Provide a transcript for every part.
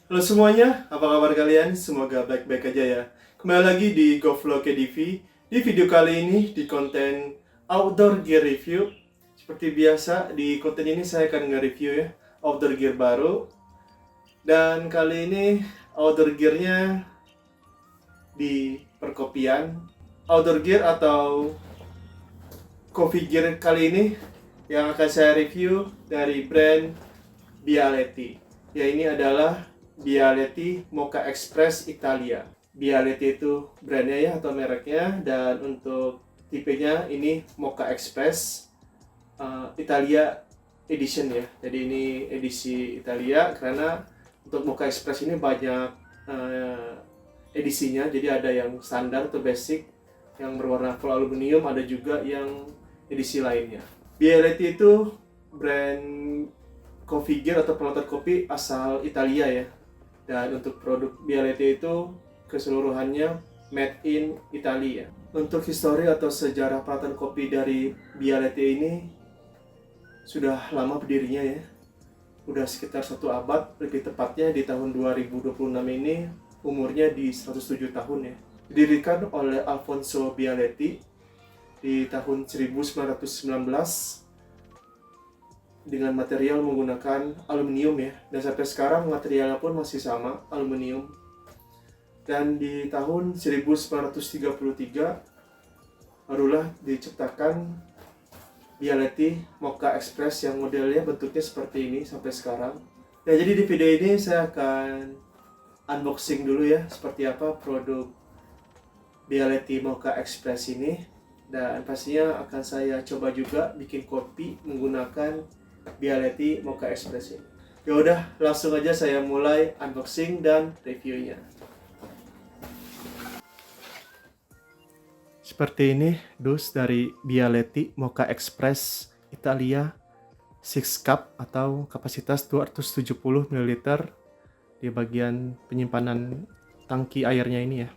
Halo semuanya, apa kabar kalian? Semoga baik-baik aja ya. Kembali lagi di GoFlow KDV. Di video kali ini di konten outdoor gear review. Seperti biasa di konten ini saya akan nge-review ya outdoor gear baru. Dan kali ini outdoor gearnya di perkopian. Outdoor gear atau coffee gear kali ini yang akan saya review dari brand Bialetti. Ya, ini adalah Bialetti Mocha Express Italia. Bialetti itu brandnya ya atau mereknya, dan untuk tipenya ini Mocha Express Italia Edition ya. Jadi ini edisi Italia karena untuk Mocha Express ini banyak edisinya. Jadi ada yang standar atau basic yang berwarna full aluminium, ada juga yang edisi lainnya. Bialetti itu brand coffee gear atau peralatan kopi asal Italia ya. Dan untuk produk Bialetti itu keseluruhannya made in Italia. Untuk histori atau sejarah peralatan kopi dari Bialetti ini sudah lama berdirinya ya. Udah sekitar 1 abad, lebih tepatnya di tahun 2026 ini umurnya di 107 tahun ya. Didirikan oleh Alfonso Bialetti di tahun 1919 dengan material menggunakan aluminium ya, dan sampai sekarang materialnya pun masih sama, aluminium. Dan di tahun 1933 barulah diciptakan Bialetti Mocha Express yang modelnya bentuknya seperti ini sampai sekarang. Ya, jadi di video ini saya akan unboxing dulu ya seperti apa produk Bialetti Mocha Express ini, dan pastinya akan saya coba juga bikin kopi menggunakan Bialetti Mocha Express ini. Ya udah, langsung aja saya mulai unboxing dan reviewnya. Seperti ini dus dari Bialetti Mocha Express Italia 6 cup atau kapasitas 270 ml di bagian penyimpanan tangki airnya ini ya.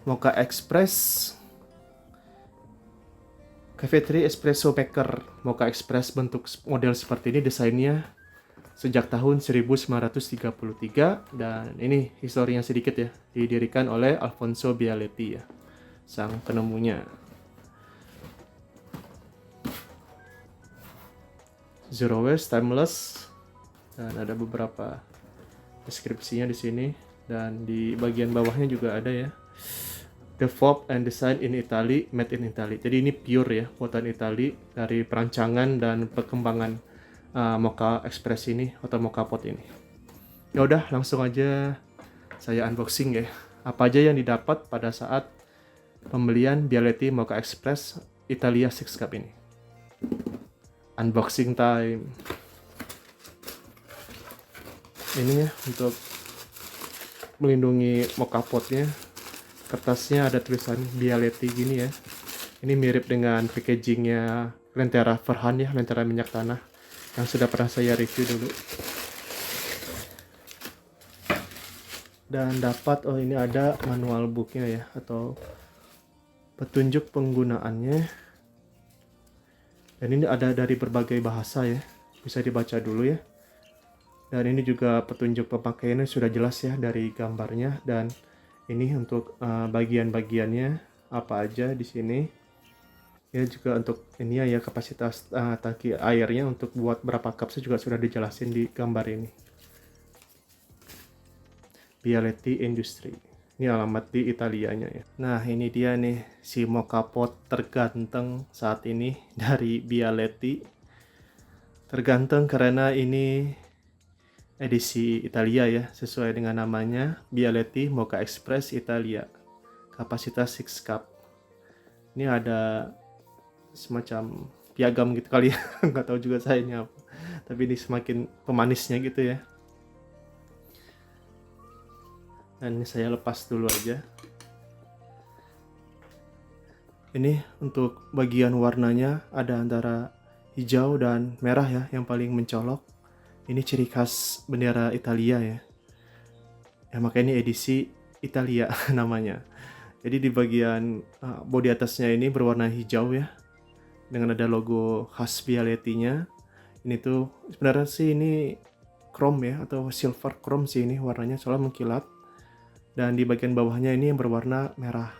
Mocha Express Cafe Espresso Maker. Mocha Express bentuk model seperti ini, desainnya sejak tahun 1933, dan ini historinya sedikit ya, didirikan oleh Alfonso Bialetti ya, sang penemunya. Zero waste, timeless, dan ada beberapa deskripsinya di sini, dan di bagian bawahnya juga ada ya. Developed and designed in Italy, made in Italy. Jadi ini pure ya, buatan Italy, dari perancangan dan perkembangan Mocha Express ini atau Mocha Pot ini. Ya udah, langsung aja saya unboxing ya. Apa aja yang didapat pada saat pembelian Bialetti Mocha Express Italia 6 Cup ini. Unboxing time. Ini ya untuk melindungi Mocha Potnya. Kertasnya ada tulisan Bialetti gini ya. Ini mirip dengan packagingnya Lentera Ferhan ya, Lentera minyak tanah yang sudah pernah saya review dulu. Dan dapat, ini ada manual booknya ya, atau petunjuk penggunaannya. Dan ini ada dari berbagai bahasa ya, bisa dibaca dulu ya. Dan ini juga petunjuk pemakaiannya sudah jelas ya dari gambarnya, dan ini untuk bagian-bagiannya apa aja di sini. Ya juga untuk ini ya kapasitas tangki airnya untuk buat berapa cup juga sudah dijelasin di gambar ini. Bialetti Industri. Ini alamat di Italianya ya. Nah, ini dia nih si Mocha Pot terganteng saat ini dari Bialetti. Terganteng karena ini edisi Italia ya, sesuai dengan namanya, Bialetti Mocha Express Italia, kapasitas 6 cup. Ini ada semacam piagam gitu kali ya, nggak tahu juga saya ini apa, tapi ini semakin pemanisnya gitu ya. Dan ini saya lepas dulu aja. Ini untuk bagian warnanya ada antara hijau dan merah ya, yang paling mencolok. Ini ciri khas bendera Italia ya. Ya makanya ini edisi Italia namanya. Jadi di bagian bodi atasnya ini berwarna hijau ya, dengan ada logo khas Bialetti-nya. Ini tuh sebenarnya sih ini chrome ya, atau silver chrome sih ini warnanya, soalnya mengkilat. Dan di bagian bawahnya ini yang berwarna merah.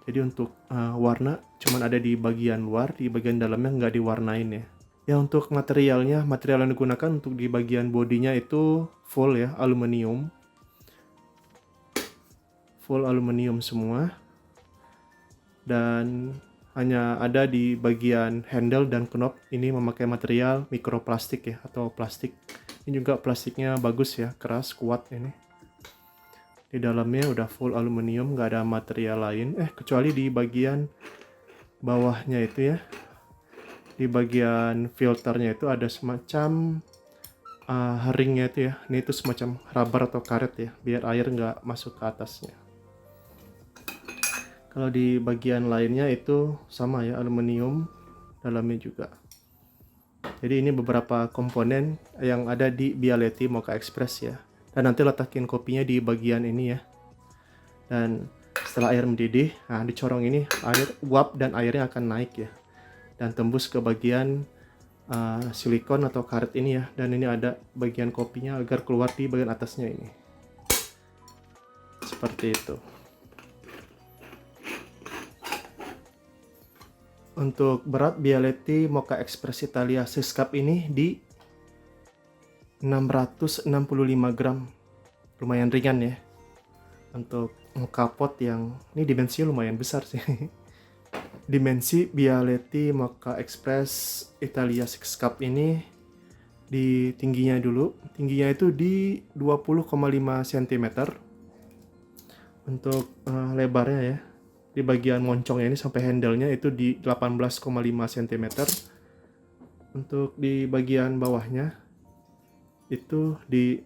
Jadi untuk warna cuman ada di bagian luar, di bagian dalamnya nggak diwarnain ya. Ya untuk materialnya, material yang digunakan untuk di bagian bodinya itu full ya, aluminium. Full aluminium semua. Dan hanya ada di bagian handle dan knob ini memakai material mikroplastik ya, atau plastik. Ini juga plastiknya bagus ya, keras, kuat ini. Di dalamnya udah full aluminium, nggak ada material lain. Kecuali di bagian bawahnya itu ya. Di bagian filternya itu ada semacam ringnya itu ya. Ini itu semacam rubber atau karet ya, biar air nggak masuk ke atasnya. Kalau di bagian lainnya itu sama ya, aluminium dalamnya juga. Jadi ini beberapa komponen yang ada di Bialetti Mocha Express ya. Dan nanti letakin kopinya di bagian ini ya. Dan setelah air mendidih, nah dicorong ini air uap dan airnya akan naik ya. Dan tembus ke bagian silikon atau karet ini ya. Dan ini ada bagian kopinya agar keluar di bagian atasnya ini. Seperti itu. Untuk berat Bialetti Mocha Express Italia 6 cup ini di 665 gram. Lumayan ringan ya. Untuk kapot yang ini dimensinya lumayan besar sih. Dimensi Bialetti Mocha Express Italia 6 cup ini di tingginya dulu. Tingginya itu di 20,5 cm. Untuk lebarnya ya, di bagian moncongnya ini sampai handle-nya itu di 18,5 cm. Untuk di bagian bawahnya itu di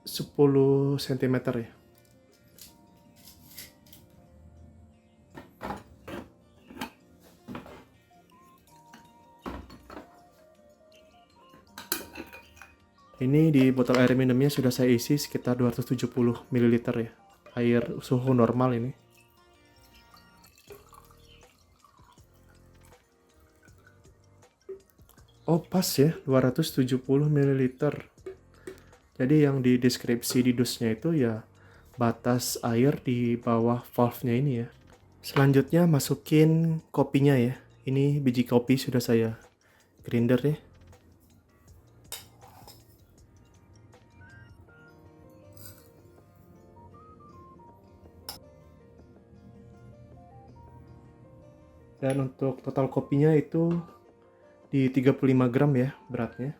10 cm ya. Ini di botol air minumnya sudah saya isi sekitar 270 ml ya. Air suhu normal ini. Oh pas ya, 270 ml. Jadi yang di deskripsi di dusnya itu ya batas air di bawah valve-nya ini ya. Selanjutnya masukin kopinya ya. Ini biji kopi sudah saya grinder ya. Dan untuk total kopinya itu di 35 gram ya beratnya.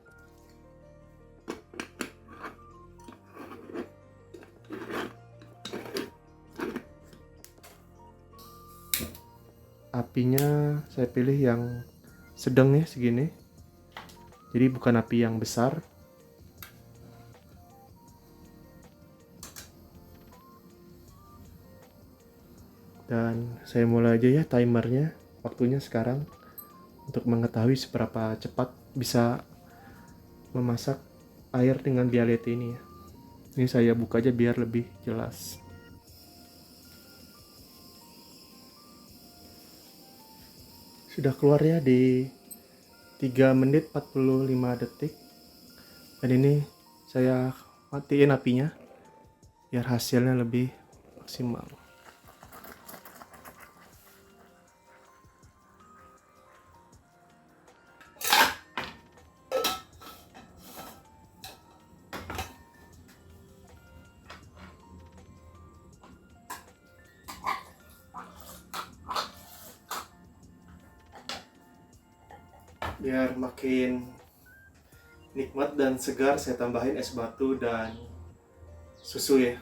Apinya saya pilih yang sedang ya, segini. Jadi bukan api yang besar. Dan saya mulai aja ya timernya. Waktunya sekarang untuk mengetahui seberapa cepat bisa memasak air dengan Bialetti ini ya. Ini saya buka aja biar lebih jelas. Sudah keluar ya di 3 menit 45 detik. Dan ini saya matiin apinya biar hasilnya lebih maksimal. Biar makin nikmat dan segar, saya tambahin es batu dan susu ya.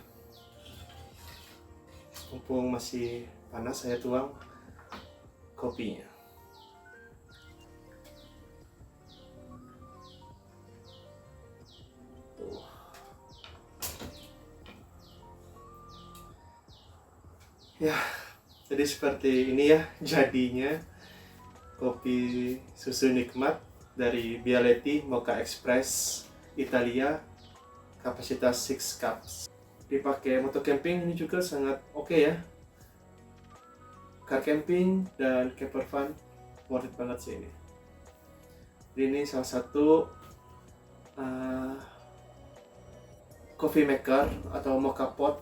Mumpung masih panas, saya tuang kopinya. Tuh. Ya, jadi seperti ini ya jadinya kopi susu nikmat dari Bialetti Mocha Express Italia kapasitas 6 cups. Dipakai motor camping ini juga sangat oke ya. Car camping dan camper van worth it banget sih ini. Jadi ini salah satu coffee maker atau mocha pot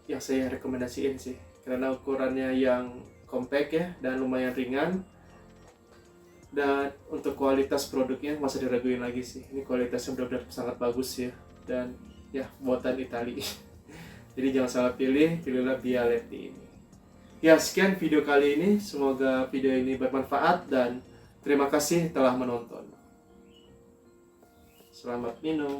yang saya rekomendasiin sih, karena ukurannya yang compact ya dan lumayan ringan, dan untuk kualitas produknya masa diraguin lagi sih. Ini kualitasnya benar-benar sangat bagus ya, dan ya buatan Itali. Jadi jangan salah pilih, pilihlah Bialetti ini. Ya, sekian video kali ini, semoga video ini bermanfaat dan terima kasih telah menonton. Selamat minum.